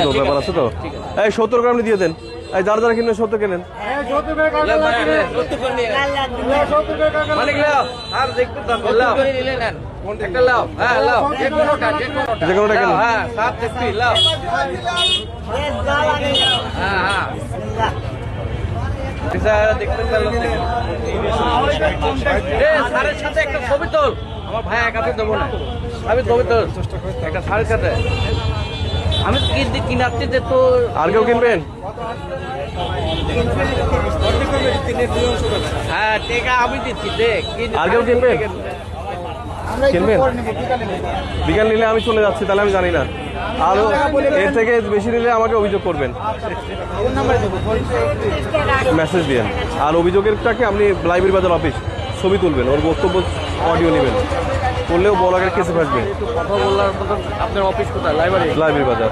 তো ব্যাপার আছে তো। এই 70 গ্রাম দিয়ে দেন। এই যারা যারা কিনবেন 70 কেনেন। যে কোনোটা কেনেন। সারের সাথে একটা ছবি তোল। আমার ভাই একাতে দেবো না, আমি ছবি তোল একটা সারের সাথে। আমি কিনাচ্ছি যে তো আর কেউ কিনবেন? হ্যাঁ টেকা আমি দিচ্ছি দেখ। আর কেউ কিনবেন? কিনবেন? বিকাল নিলে আমি চলে যাচ্ছি, তাহলে আমি জানি না। আর এর থেকে বেশি নিলে আমাকে অভিযোগ করবেন, মেসেজ দিয়েন। আর অভিযোগেরটাকে আপনি লাইব্রেরি বাজার অফিস ছবি তুলবেন, ওর বক্তব্য অডিও নেবেন, করলেও বলাকের কেসে ফাঁসবে। কথা বললার মতন আপনার অফিস কোথায়? লাইব্রেরি বাজার।